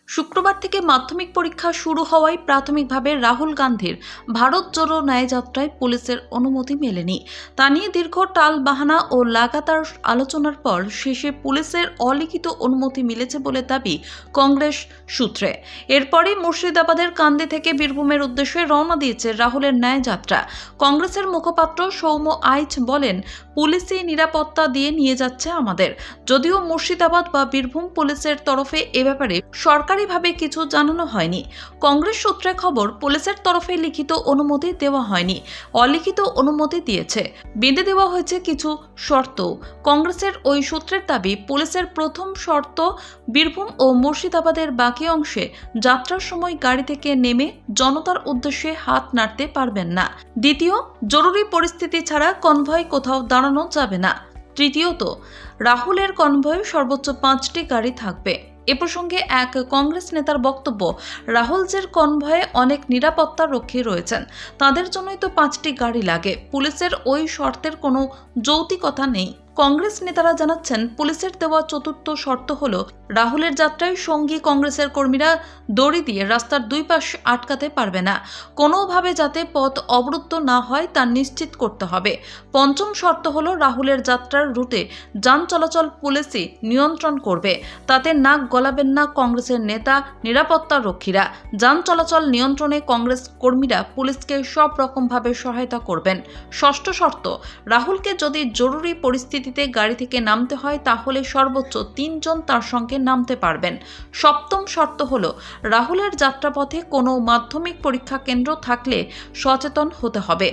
শুক্রবার থেকে মাধ্যমিক পরীক্ষা শুরু হওয়ায় প্রাথমিকভাবে রাহুল গান্ধীর ভারত জোড়ো ন্যায়যাত্রায় পুলিশের অনুমতি মেলেনি। তা নিয়ে দীর্ঘ টালবাহানা ও লাগাতার আলোচনার পর শেষে পুলিশের অলিখিত অনুমতি মিলেছে বলে দাবি কংগ্রেস সূত্রে। এরপরই মুর্শিদাবাদের কান্দি থেকে বীরভূমের উদ্দেশ্যে রওনা দিয়েছে রাহুলের ন্যায়যাত্রা। কংগ্রেসের মুখপাত্র সৌম্য আইচ বলেন, পুলিশই নিরাপত্তা দিয়ে নিয়ে যাচ্ছে আমাদের। যদিও মুর্শিদাবাদ বা বীরভূম পুলিশের তরফে এ ব্যাপারে সরকারিভাবে কিছু জানানো হয়নি। কংগ্রেস সূত্রে খবর, পুলিশের তরফে লিখিত অনুমতি দেওয়া হয়নি, অলিখিত অনুমতি দিয়েছে। বেঁধে দেওয়া হয়েছে কিছু শর্ত। কংগ্রেসের ওই সূত্রের দাবি, পুলিশের প্রথম শর্ত, বীরভূম ও মুর্শিদাবাদের বাকি অংশে যাত্রার সময় গাড়ি থেকে নেমে জনতার উদ্দেশ্যে হাত নাড়তে পারবেন না। দ্বিতীয়, জরুরি পরিস্থিতি ছাড়া কনভয় কোথাও দাঁড়ানো যাবে না। তৃতীয়ত, রাহুলের কনভয়ে সর্বোচ্চ 5টি গাড়ি থাকবে। এ প্রসঙ্গে এক কংগ্রেস নেতার বক্তব্য, রাহুলজির কনভয়ে অনেক নিরাপত্তা রক্ষী রয়েছেন, তাদের জন্যই তো 5টি গাড়ি লাগে। পুলিশের ওই শর্তের কোনো যৌক্তিকতা নেই। কংগ্রেস নেতারা জানাচ্ছেন, পুলিশের দেওয়া চতুর্থ শর্ত হলো, রাহুলের যাত্রায় সঙ্গী কংগ্রেসের কর্মীরা দড়ি দিয়ে রাস্তার দুই পাশ আটকাতে পারবে না। কোনোভাবে যাতে পথ অবরুদ্ধ না হয় তা নিশ্চিত করতে হবে। পঞ্চম শর্ত হলো, রাহুলের যাত্রার রুটে যান চলাচল পুলিশই নিয়ন্ত্রণ করবে, তাতে নাক গলাবেন না কংগ্রেসের নেতা নিরাপত্তা রক্ষীরা। যান চলাচল নিয়ন্ত্রণে কংগ্রেস কর্মীরা পুলিশকে সব রকমভাবে সহায়তা করবেন। ষষ্ঠ শর্ত, রাহুলকে যদি জরুরি পরিস্থিতিতে গাড়ি থেকে নামতে হয় তাহলে সর্বোচ্চ 3 জন তার সঙ্গে নামতে পারবেন। সপ্তম শর্ত হলো, রাহুলের যাত্রাপথে কোনো মাধ্যমিক পরীক্ষা কেন্দ্র থাকলে সচেতন হতে হবে।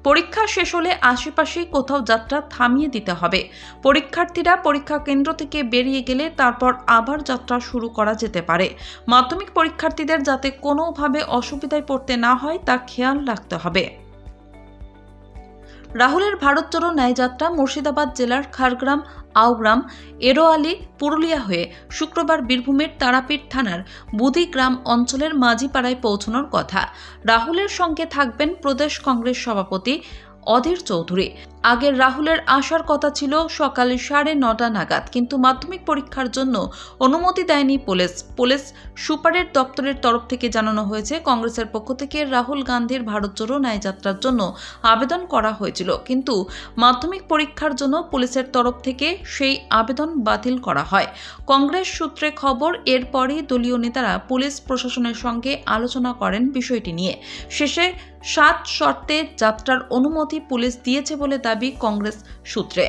পরীক্ষা শেষ হলে আশেপাশেই কোথাও যাত্রা থামিয়ে দিতে হবে। পরীক্ষার্থীরা পরীক্ষা কেন্দ্র থেকে বেরিয়ে গেলে তারপর আবার যাত্রা শুরু করা যেতে পারে। মাধ্যমিক পরীক্ষার্থীদের যাতে কোনোভাবে অসুবিধায় পড়তে না হয় তা খেয়াল রাখতে হবে। রাহুলের ভারত জোড়ো ন্যায়যাত্রা মুর্শিদাবাদ জেলার খারগ্রাম, আওগ্রাম, এরোয়ালি, পুরুলিয়া হয়ে শুক্রবার বীরভূমের তারাপীঠ থানার বুধিগ্রাম অঞ্চলের মাঝিপাড়ায় পৌঁছানোর কথা। রাহুলের সঙ্গে থাকবেন প্রদেশ কংগ্রেস সভাপতি অধীর চৌধুরী। আগের রাহুলের আসার কথা ছিল সকাল 9:30 নাগাদ, কিন্তু মাধ্যমিক পরীক্ষার জন্য অনুমতি দেয়নি পুলিশ সুপারের দপ্তরের তরফ থেকে জানানো হয়েছে, কংগ্রেসের পক্ষ থেকে রাহুল গান্ধীর ভারত জোড়ো ন্যায়যাত্রার জন্য আবেদন করা হয়েছিল, কিন্তু মাধ্যমিক পরীক্ষার জন্য পুলিশের তরফ থেকে সেই আবেদন বাতিল করা হয়। কংগ্রেস সূত্রে খবর, এরপরই দলীয় নেতারা পুলিশ প্রশাসনের সঙ্গে আলোচনা করেন বিষয়টি নিয়ে। শেষে 7 শর্তে যাত্রার অনুমতি পুলিশ দিয়েছে বলে দাবি কংগ্রেস সূত্রে।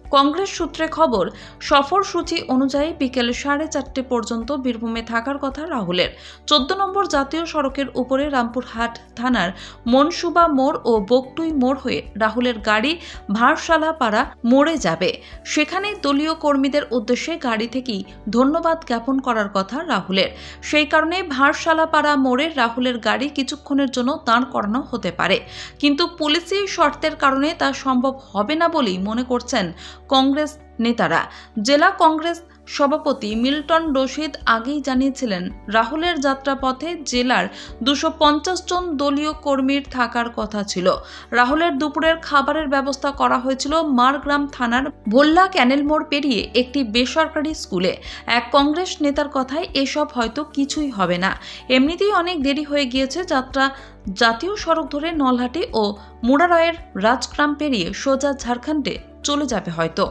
কংগ্রেস সূত্রে খবর, সফরসূচি অনুযায়ী বিকেল 4:30 পর্যন্ত বীরভূমে থাকার কথা রাহুলের। 14 নম্বর জাতীয় সড়কের উপরে রামপুরহাট থানার মনসুবা মোড় ও বকটুই মোড় হয়ে রাহুলের গাড়ি ভারশালাপাড়া মোড়ে যাবে। সেখানে দলীয় কর্মীদের উদ্দেশ্যে গাড়ি থেকেই ধন্যবাদ জ্ঞাপন করার কথা রাহুলের। সেই কারণে ভারশালাপাড়া মোড়ে রাহুলের গাড়ি কিছুক্ষণের জন্য দাঁড় করানো হতে পারে, কিন্তু পুলিশি শর্তের কারণে তা সম্ভব হবে না বলেই মনে করছেন কংগ্রেস নেতারা। জেলা কংগ্রেস সভাপতি মিল্টন রশিদ আগেই জানিয়েছিলেন, রাহুলের যাত্রাপথে জেলার 250 জন দলীয় কর্মীর থাকার কথা ছিল। রাহুলের দুপুরের খাবারের ব্যবস্থা করা হয়েছিল মারগ্রাম থানার ভোল্লা ক্যানেল মোড় পেরিয়ে একটি বেসরকারি স্কুলে। এক কংগ্রেস নেতার কথায়, এসব হয়তো কিছুই হবে না, এমনিতেই অনেক দেরি হয়ে গিয়েছে। যাত্রা জাতীয় সড়ক ধরে নলহাটি ও মুরারয়ের রাজগ্রাম পেরিয়ে সোজা ঝাড়খণ্ডে চলে যাবে হয়তো।